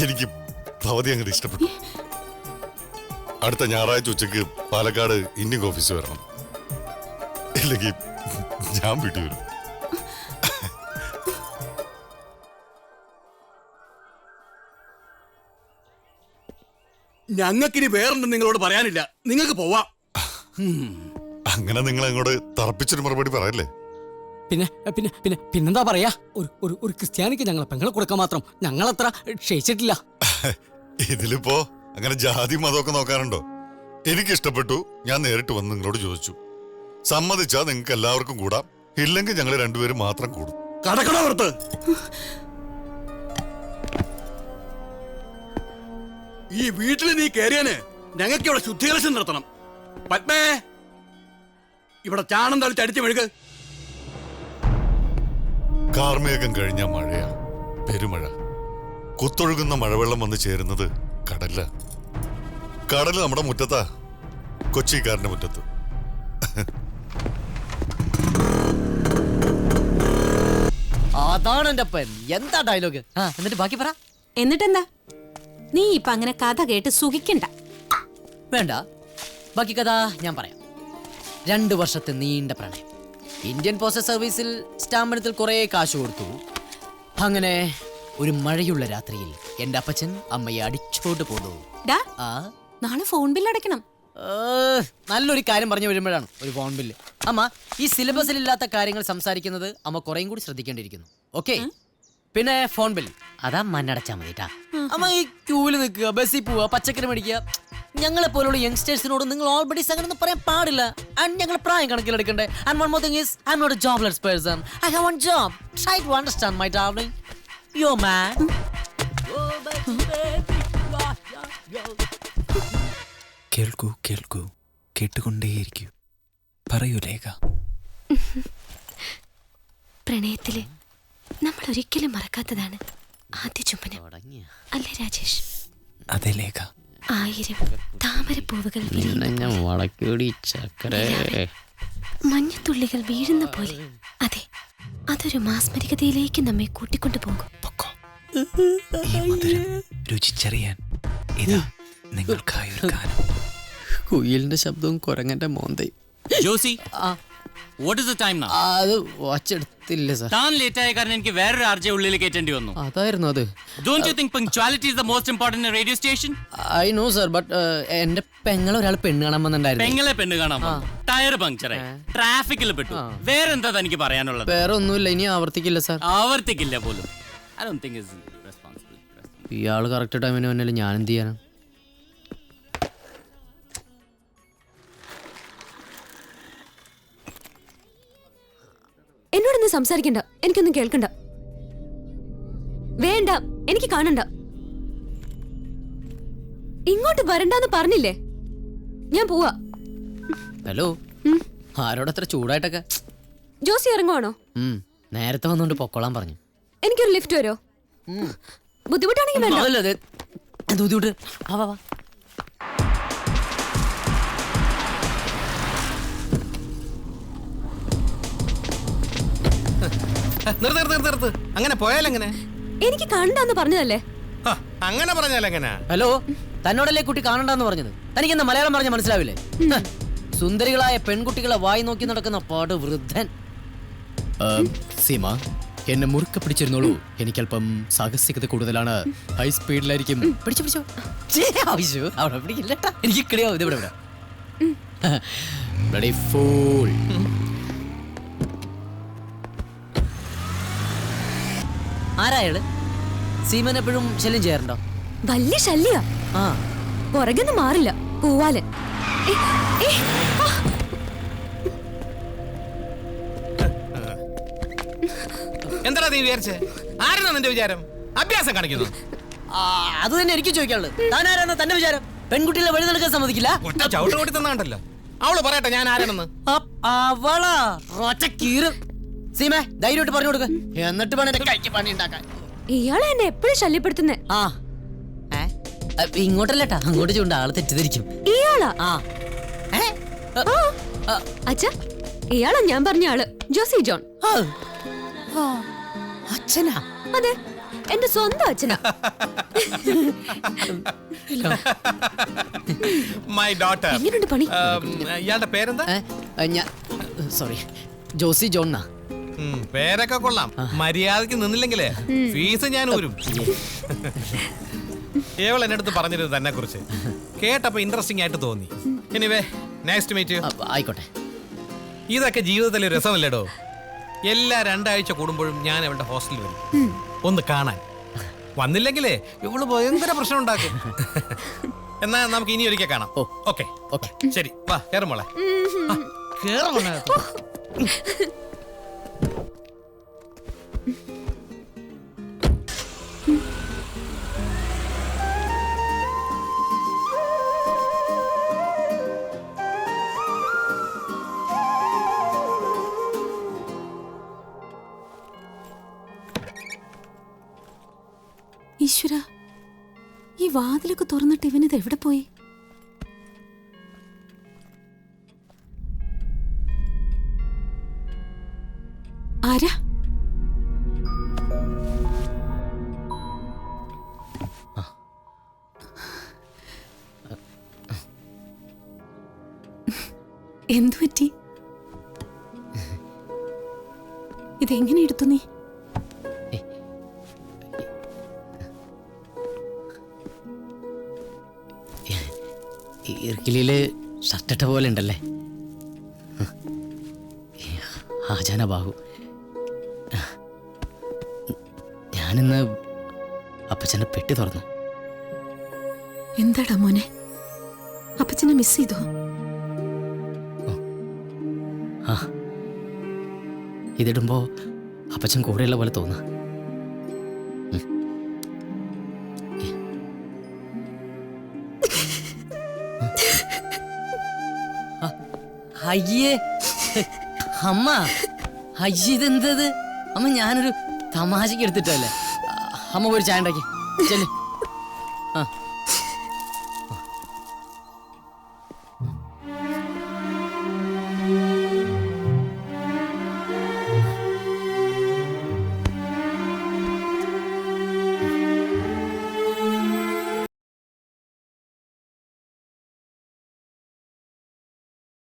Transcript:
എനിക്ക് ഭവതി അങ്ങോട്ട് ഇഷ്ടപ്പെട്ടു. അടുത്ത ഞായറാഴ്ച ഉച്ചക്ക് പാലക്കാട് ഇന്ത്യൻ ഓഫീസ് വരണം. ഇല്ലെങ്കിൽ ഞാൻ വീട്ടിൽ വരും. ഞങ്ങൾക്കിനി വേറൊന്നും നിങ്ങളോട് പറയാനില്ല. നിങ്ങൾക്ക് പോവാം. അങ്ങനെ നിങ്ങൾ അങ്ങോട്ട് തറപ്പിച്ചൊരു മറുപടി പറയല്ലേ? പിന്നെ പിന്നെ പിന്നെ പിന്നെന്താ പറയാ, ഒരു ക്രിസ്ത്യാനിക്ക് ഞങ്ങളെ പെങ്ങളെ കൊടുക്കാൻ മാത്രം ഞങ്ങളത്ര ക്ഷയിച്ചിട്ടില്ല. ഇതിലിപ്പോ അങ്ങനെ ജാതി മതമൊക്കെ നോക്കാനുണ്ടോ? എനിക്ക് ഇഷ്ടപ്പെട്ടു. ഞാൻ നേരിട്ട് വന്ന് നിങ്ങളോട് ചോദിച്ചു. സമ്മതിച്ചാ നിങ്ങൾക്ക് എല്ലാവർക്കും കൂടാം, ഇല്ലെങ്കിൽ ഞങ്ങൾ രണ്ടുപേരും മാത്രം കൂടും. കടക്കട പുറത്ത്. ഈ വീട്ടിൽ നീ കയറിയാന് ഞങ്ങൾക്ക് ഇവിടെ ശുദ്ധീകരണം നടത്തണം. പത്മേ, ഇവിടെ ചാണം തളിച്ച് അടിച്ചു മെഴുക്ക്. കാർമേഘം കഴിഞ്ഞ മഴയാ, പെരുമഴ. കുത്തൊഴുകുന്ന മഴവെള്ളം വന്ന് ചേരുന്നത് കടല. കടല് നമ്മുടെ മുറ്റത്താ, കൊച്ചിക്കാരന്റെ മുറ്റത്ത്. അതാണ് എന്റെ അപ്പൻ. എന്താ ഡയലോഗ്? എന്നിട്ട് ബാക്കി പറ. എന്നിട്ടെന്താ, നീ ഇപ്പൊ അങ്ങനെ കഥ കേട്ട് സുഖിക്കണ്ട. വേണ്ട, ബാക്കി കഥ ഞാൻ പറയാം. 2 വർഷത്തെ നീണ്ട പ്രണയം. ഇന്ത്യൻ പോസ്റ്റ് സർവീസിൽ സ്റ്റാമ്പനത്തിൽ കുറെ കാശ് കൊടുത്തു. അങ്ങനെ ഒരു മഴയുള്ള രാത്രിയിൽ എന്റെ അപ്പച്ചൻ അമ്മയെ അടിച്ചോട്ട് പോന്നു. നാളെ ഫോൺ ബില്ല് അടയ്ക്കണം. നല്ലൊരു കാര്യം പറഞ്ഞു വരുമ്പോഴാണ് ഒരു ഫോൺ ബില്ല്. അമ്മ, ഈ സിലബസിൽ ഇല്ലാത്ത കാര്യങ്ങൾ സംസാരിക്കുന്നത് അമ്മ കുറേയും കൂടി ശ്രദ്ധിക്കേണ്ടിയിരിക്കുന്നു. ഓക്കെ? പിന്നെ ഫോൺ ബിൽ അതാ മണ്ണടച്ചാ മതിട്ടാ. അമ്മ ഈ ക്യൂവിൽ നിൽക്കുക, ബസ്സിൽ പോവുക, പച്ചക്കറി മേടിക്കുക. ഞങ്ങളെ പോലുള്ള യങ്സ്റ്റേഴ്സിനോട് നിങ്ങൾ ഓൾറെഡി അങ്ങനെ പറയാൻ പാടില്ല. ആൻഡ് ഞങ്ങൾ പ്രായം കണക്കിലെടുക്കണ്ടേ. And one more thing is I am not a jobless person. I have one job. Try to understand my darling. Yo man. കേൾക്കൂ കേൾക്കൂ, കേട്ടുകൊണ്ടേയിരിക്കൂ. പറയൂ ലേഖ. പ്രണയത്തില് നമ്മൾ ഒരിക്കലും മറക്കാത്തതാണ് ആദ്യ ചുംബനം. അല്ലേ രാജേഷ്? അതെ ലേഖ. 1000 താമരപ്പൂവുകൾ മഞ്ഞത്തുള്ളികൾ വീഴുന്ന പോലെ. അതെ, അതൊരു മാസ്മരികതയിലേക്ക് നമ്മെ കൂട്ടിക്കൊണ്ടു പോകും. ഈ മധുരം രുചിച്ചറിയാൻ ഇതാ നിങ്ങൾക്കായൊരു ഗാനം. കുയിലിന്റെ ശബ്ദവും കുരങ്ങന്റെ മോന്തയും. Josy, what is the time now? അത് വാച്ച് എടുത്തില്ല സർ. താൻ ലേറ്റ് ആയ കാരണം എനിക്ക് വേറൊരു ആർജെ ഉള്ളിൽ കയറ്റേണ്ടി വന്നു. അതായിരുന്നു അത്. Don't you think punctuality is the most important in a radio station? I know sir, but എന്റെ പെങ്ങളെ ഒരാൾ പെണ്ണ് കാണാൻ വന്നിട്ടുണ്ടായിരുന്നു. പെങ്ങളെ പെണ്ണ് കാണാൻ ടയർ പങ്ക്ചറായി, ട്രാഫിക്കിൽ പെട്ടു. വേറെന്താ തനിക്ക് പറയാനുള്ളത്? വേറെ ഒന്നുമില്ല, ഇനി ആവർത്തിക്കില്ല സർ. ആവർത്തിക്കില്ല പോലും. I don't think it's responsible. ഇയാള് കറക്റ്റ് ടൈമിന് വന്നാലും ഞാൻ എന്ത് ചെയ്യാനാ? എന്നോടൊന്നും സംസാരിക്കണ്ട, എനിക്കൊന്നും കേൾക്കണ്ട. വേണ്ട, എനിക്ക് കാണണ്ട. ഇങ്ങോട്ട് വരണ്ടെന്ന് പറഞ്ഞില്ലേ? ഞാൻ പോവാ. ഹലോ, ആരോടത്ര ചൂടായിട്ടൊക്കെ? ജോസി ഇറങ്ങുവാണോ? നേരത്തെ വന്നോണ്ട് പൊക്കോളാൻ പറഞ്ഞു. എനിക്കൊരു ലിഫ്റ്റ് വരുമോ? ബുദ്ധിമുട്ടാണെങ്കിൽ വേണ്ട. ബുദ്ധിമുട്ട്. നിർത്ത്. അങ്ങനെ പോയാലെങ്ങനെ? എനിക്ക് കണ്ടെന്ന് പറഞ്ഞതല്ലേ? അങ്ങനെ പറഞ്ഞാലെങ്ങനെ? ഹലോ, തന്നോടല്ലേ കുട്ടി കാണണ്ടെന്ന് പറഞ്ഞത്? തനിക്ക് എന്താ മലയാളം പറഞ്ഞ മനസ്സിലാവില്ലേ? സുന്ദരികളായ പെൺകുട്ടികളെ വായി നോക്കി നടക്കുന്ന പാട് വൃദ്ധൻ. സീമ, എന്നെ മുറുക്കെ പിടിച്ചിരുന്നോളൂ. എനിക്കല്പം സാഹസികത കൂടുതലാണ്. ഹൈ സ്പീഡിലായിരിക്കും. പിടിച്ചോ. അവിടെ പിടിക്കില്ല, എനിക്ക് കിളിയാവും. ഇത് ഇവിടെ ബ്ലഡി ഫൂൾ. ആരായാള്? സീമൻ എപ്പോഴും ശല്യം ചെയ്യാറുണ്ടോ? വലിയ ശല്യ. പുറകൊന്നും മാറില്ല. പൂവാലൻ. എന്താ നീ വിചാരിച്ചേ? ആരാ നിന്റെ വിചാരം? അഭ്യാസം കാണിക്കുന്നു. അത് തന്നെ എനിക്ക് ചോദിക്കാനുള്ളത്. താൻ ആരാന്ന തന്റെ വിചാരം? പെൺകുട്ടികളെ വഴി നടക്കാൻ സമ്മതിക്കില്ല. ചവിട്ട് കൂടി തന്നാണ്ടല്ലോ. അവള് പറയട്ടെ ഞാൻ ആരാണെന്ന്. അവളാ സീമ, ധൈര്യമായിട്ട് പറഞ്ഞു കൊടുക്ക. എന്നിട്ട് വേണം എന്റെ കൈക്ക് പണി ഉണ്ടാക്കാൻ. ഇയാളെ എന്നെ എപ്പോഴും ശല്യപ്പെടുത്തുന്നേ. ഇങ്ങോട്ടല്ലേട്ടാ, അങ്ങോട്ട് ചൂണ്ട. ആള് തെറ്റിദ്ധരിക്കും. ഇയാളാ? അച്ഛാ, ഇയാളാ ഞാൻ പറഞ്ഞ ആള്, ജോസി ജോൺ. അച്ഛനാ? അതെ. എന്റെ സ്വന്തം അച്ഛനാ. My daughter. എങ്ങനെയുണ്ട് പണി? ഇയാളുടെ പേരെന്താ? സോറി, ജോസി ജോണ്ണ. പേരൊക്കെ കൊള്ളാം. മര്യാദക്ക് നിന്നില്ലെങ്കിലേ ഫീസ് ഞാൻ ഊരും. കേവൾ എന്റെ അടുത്ത് പറഞ്ഞിരുന്നു തന്നെ കുറിച്ച് കേട്ടപ്പോ ഇൻട്രസ്റ്റിംഗ് ആയിട്ട് തോന്നി. Anyway nice to meet you. ആയിക്കോട്ടെ. ഇതൊക്കെ ജീവിതത്തിലെ രസമല്ലേടോ. എല്ലാ 2 ആഴ്ച കൂടുമ്പോഴും ഞാൻ അവളുടെ ഹോസ്റ്റലിൽ വരും ഒന്ന് കാണാൻ. വന്നില്ലെങ്കിലേ ഇവള് ഭയങ്കര പ്രശ്നം ഉണ്ടാക്കും. എന്നാ നമുക്ക് ഇനി ഒരിക്കൽ കാണാം. ഓക്കെ ഓക്കെ ശരി, വാ കേറും മോളെ. ഈശ്വര, ഈ വാതിലൊക്കെ തുറന്നിട്ട് ഇവനിത് എവിടെ പോയി? ആരാ? എന്തു പറ്റി? ഇതെങ്ങനെ എടുത്തു നീ? ഇർക്കിലിയില് ഷർട്ടിട്ട പോലെ ഉണ്ടല്ലേ. ആചാന ബാഹു. ഞാനിന്ന് അപ്പച്ചന്റെ പെട്ടി തുറന്നു. എന്താടാ മോനെ, അപ്പച്ചനെ മിസ് ചെയ്തോ? ആ, ഇതിടുമ്പോ അപ്പച്ചൻ കൂടെയുള്ള പോലെ തോന്നുക. അയ്യേ അമ്മ, അയ്യ ഇതെന്തത് അമ്മ? ഞാനൊരു തമാശക്ക് എടുത്തിട്ടല്ലേ. അമ്മ ഒരു ചായ ഉണ്ടാക്കി ചെല്ലേ.